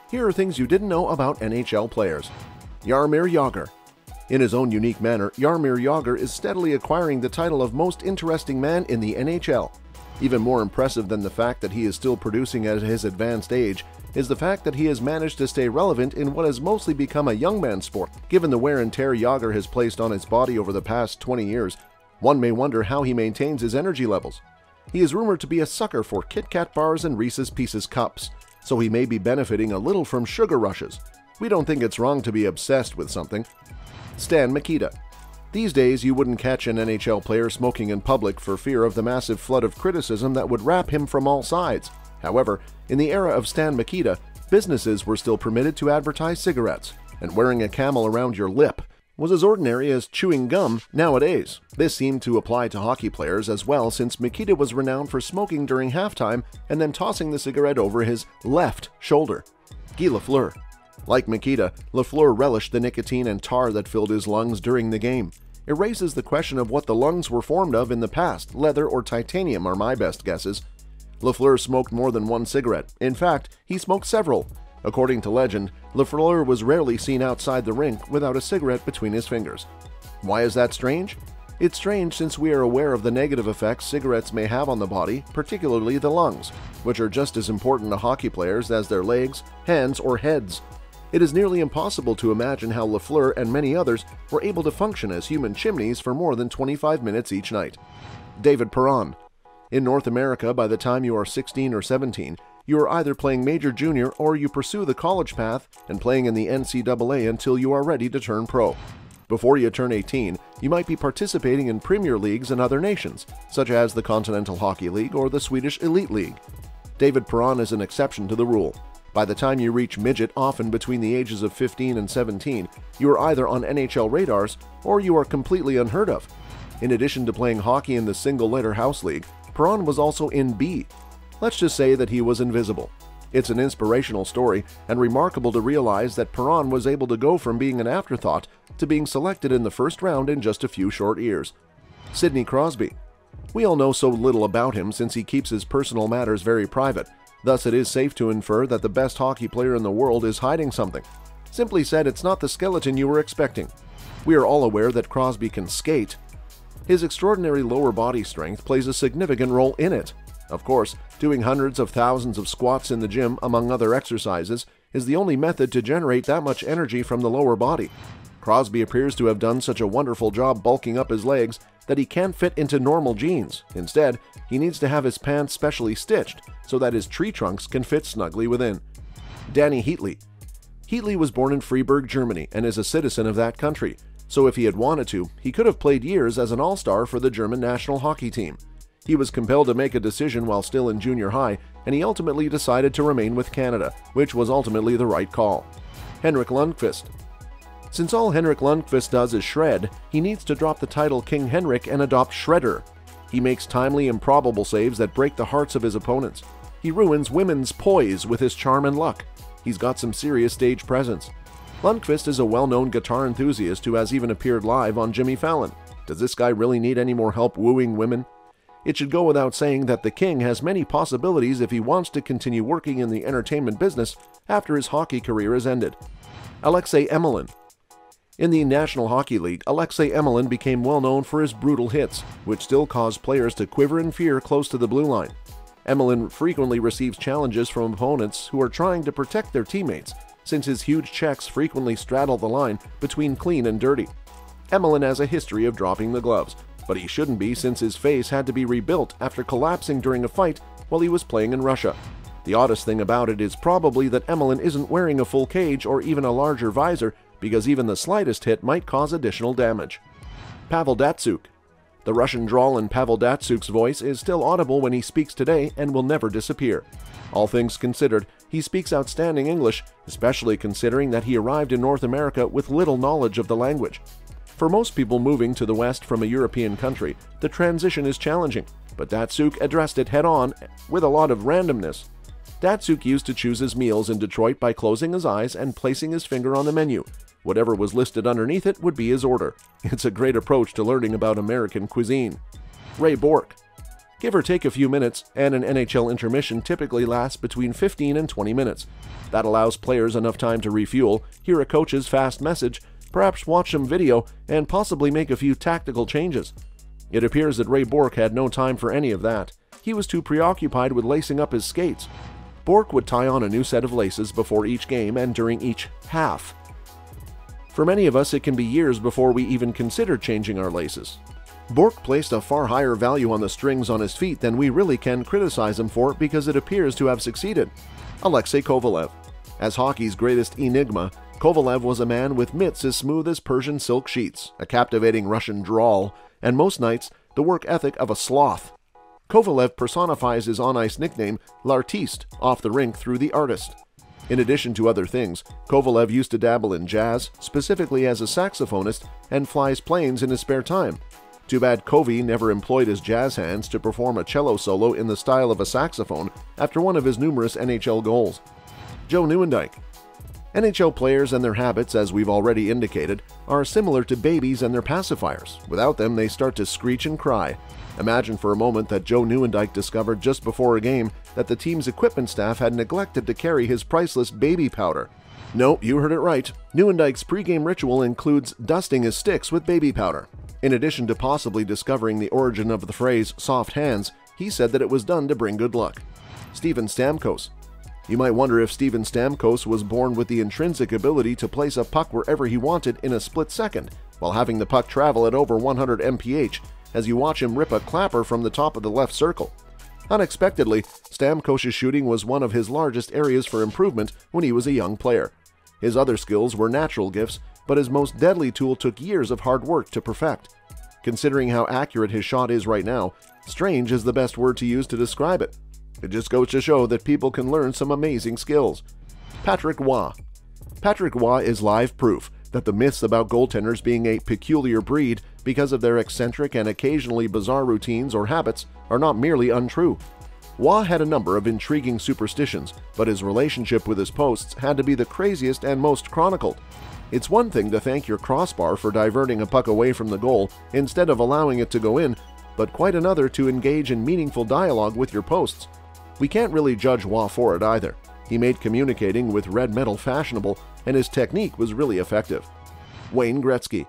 Here are things you didn't know about NHL players. Jaromir Jagr. In his own unique manner, Jaromir Jagr is steadily acquiring the title of most interesting man in the NHL. Even more impressive than the fact that he is still producing at his advanced age is the fact that he has managed to stay relevant in what has mostly become a young man's sport. Given the wear and tear Jagr has placed on his body over the past 20 years, one may wonder how he maintains his energy levels. He is rumored to be a sucker for Kit Kat bars and Reese's Pieces cups, so he may be benefiting a little from sugar rushes. We don't think it's wrong to be obsessed with something. Stan Mikita. These days, you wouldn't catch an NHL player smoking in public for fear of the massive flood of criticism that would wrap him from all sides. However, in the era of Stan Mikita, businesses were still permitted to advertise cigarettes, and wearing a camel around your lip was as ordinary as chewing gum nowadays. This seemed to apply to hockey players as well, since Mikita was renowned for smoking during halftime and then tossing the cigarette over his left shoulder. Guy Lafleur. Like Mikita, Lafleur relished the nicotine and tar that filled his lungs during the game. It raises the question of what the lungs were formed of in the past. Leather or titanium are my best guesses. Lafleur smoked more than one cigarette. In fact, he smoked several. According to legend, Lafleur was rarely seen outside the rink without a cigarette between his fingers. Why is that strange? It's strange since we are aware of the negative effects cigarettes may have on the body, particularly the lungs, which are just as important to hockey players as their legs, hands, or heads. It is nearly impossible to imagine how Lafleur and many others were able to function as human chimneys for more than 25 minutes each night. David Perron. In North America, by the time you are 16 or 17, you are either playing major junior or you pursue the college path and playing in the NCAA until you are ready to turn pro. Before you turn 18, you might be participating in Premier Leagues in other nations, such as the Continental Hockey League or the Swedish Elite League. David Perron is an exception to the rule. By the time you reach midget, often between the ages of 15 and 17, you are either on NHL radars or you are completely unheard of. In addition to playing hockey in the single-letter house league, Perron was also in B. Let's just say that he was invisible. It's an inspirational story and remarkable to realize that Perron was able to go from being an afterthought to being selected in the first round in just a few short years. Sidney Crosby. We all know so little about him since he keeps his personal matters very private. Thus, it is safe to infer that the best hockey player in the world is hiding something. Simply said, it's not the skeleton you were expecting. We are all aware that Crosby can skate. His extraordinary lower body strength plays a significant role in it. Of course, doing hundreds of thousands of squats in the gym, among other exercises, is the only method to generate that much energy from the lower body. Crosby appears to have done such a wonderful job bulking up his legs that he can't fit into normal jeans. Instead, he needs to have his pants specially stitched so that his tree trunks can fit snugly within. Danny Heatley. Heatley was born in Freiburg, Germany, and is a citizen of that country, so if he had wanted to, he could have played years as an all-star for the German national hockey team. He was compelled to make a decision while still in junior high, and he ultimately decided to remain with Canada, which was ultimately the right call. Henrik Lundqvist. Since all Henrik Lundqvist does is shred, he needs to drop the title King Henrik and adopt Shredder. He makes timely, improbable saves that break the hearts of his opponents. He ruins women's poise with his charm and luck. He's got some serious stage presence. Lundqvist is a well-known guitar enthusiast who has even appeared live on Jimmy Fallon. Does this guy really need any more help wooing women? It should go without saying that the King has many possibilities if he wants to continue working in the entertainment business after his hockey career is ended. Alexei Emelin. In the National Hockey League, Alexei Emelin became well known for his brutal hits, which still cause players to quiver in fear close to the blue line. Emelin frequently receives challenges from opponents who are trying to protect their teammates, since his huge checks frequently straddle the line between clean and dirty. Emelin has a history of dropping the gloves, but he shouldn't be since his face had to be rebuilt after collapsing during a fight while he was playing in Russia. The oddest thing about it is probably that Emelin isn't wearing a full cage or even a larger visor, because even the slightest hit might cause additional damage. Pavel Datsyuk. The Russian drawl in Pavel Datsuk's voice is still audible when he speaks today and will never disappear. All things considered, he speaks outstanding English, especially considering that he arrived in North America with little knowledge of the language. For most people moving to the West from a European country, the transition is challenging, but Datsuk addressed it head-on with a lot of randomness. Datsuk used to choose his meals in Detroit by closing his eyes and placing his finger on the menu. Whatever was listed underneath it would be his order. It's a great approach to learning about American cuisine. Ray Bourque. Give or take a few minutes, and an NHL intermission typically lasts between 15 and 20 minutes. That allows players enough time to refuel, hear a coach's fast message, perhaps watch some video, and possibly make a few tactical changes. It appears that Ray Bourque had no time for any of that. He was too preoccupied with lacing up his skates. Bourque would tie on a new set of laces before each game and during each half. For many of us, it can be years before we even consider changing our laces. Bourque placed a far higher value on the strings on his feet than we really can criticize him for because it appears to have succeeded. Alexei Kovalev. As hockey's greatest enigma, Kovalev was a man with mitts as smooth as Persian silk sheets, a captivating Russian drawl, and most nights, the work ethic of a sloth. Kovalev personifies his on-ice nickname, l'artiste, off the rink through the artist. In addition to other things, Kovalev used to dabble in jazz, specifically as a saxophonist, and flies planes in his spare time. Too bad Kovy never employed his jazz hands to perform a cello solo in the style of a saxophone after one of his numerous NHL goals. Joe Nieuwendyk. NHL players and their habits, as we've already indicated, are similar to babies and their pacifiers. Without them, they start to screech and cry. Imagine for a moment that Joe Nieuwendyk discovered just before a game that the team's equipment staff had neglected to carry his priceless baby powder. No, you heard it right. Nieuwendyk's pregame ritual includes dusting his sticks with baby powder. In addition to possibly discovering the origin of the phrase soft hands, he said that it was done to bring good luck. Steven Stamkos. You might wonder if Steven Stamkos was born with the intrinsic ability to place a puck wherever he wanted in a split second, while having the puck travel at over 100 mph, as you watch him rip a clapper from the top of the left circle. Unexpectedly, Stamkos' shooting was one of his largest areas for improvement when he was a young player. His other skills were natural gifts, but his most deadly tool took years of hard work to perfect. Considering how accurate his shot is right now, strange is the best word to use to describe it. It just goes to show that people can learn some amazing skills. Patrick Roy. Patrick Roy is live proof that the myths about goaltenders being a peculiar breed because of their eccentric and occasionally bizarre routines or habits are not merely untrue. Roy had a number of intriguing superstitions, but his relationship with his posts had to be the craziest and most chronicled. It's one thing to thank your crossbar for diverting a puck away from the goal instead of allowing it to go in, but quite another to engage in meaningful dialogue with your posts. We can't really judge Roy for it either. He made communicating with red metal fashionable, and his technique was really effective. Wayne Gretzky.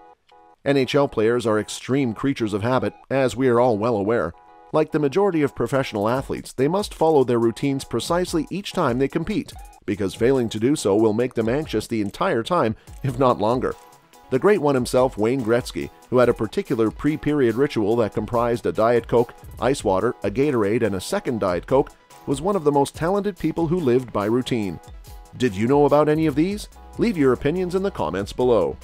NHL players are extreme creatures of habit, as we are all well aware. Like the majority of professional athletes, they must follow their routines precisely each time they compete, because failing to do so will make them anxious the entire time, if not longer. The great one himself, Wayne Gretzky, who had a particular pre-period ritual that comprised a Diet Coke, ice water, a Gatorade, and a second Diet Coke, was one of the most talented people who lived by routine. Did you know about any of these? Leave your opinions in the comments below.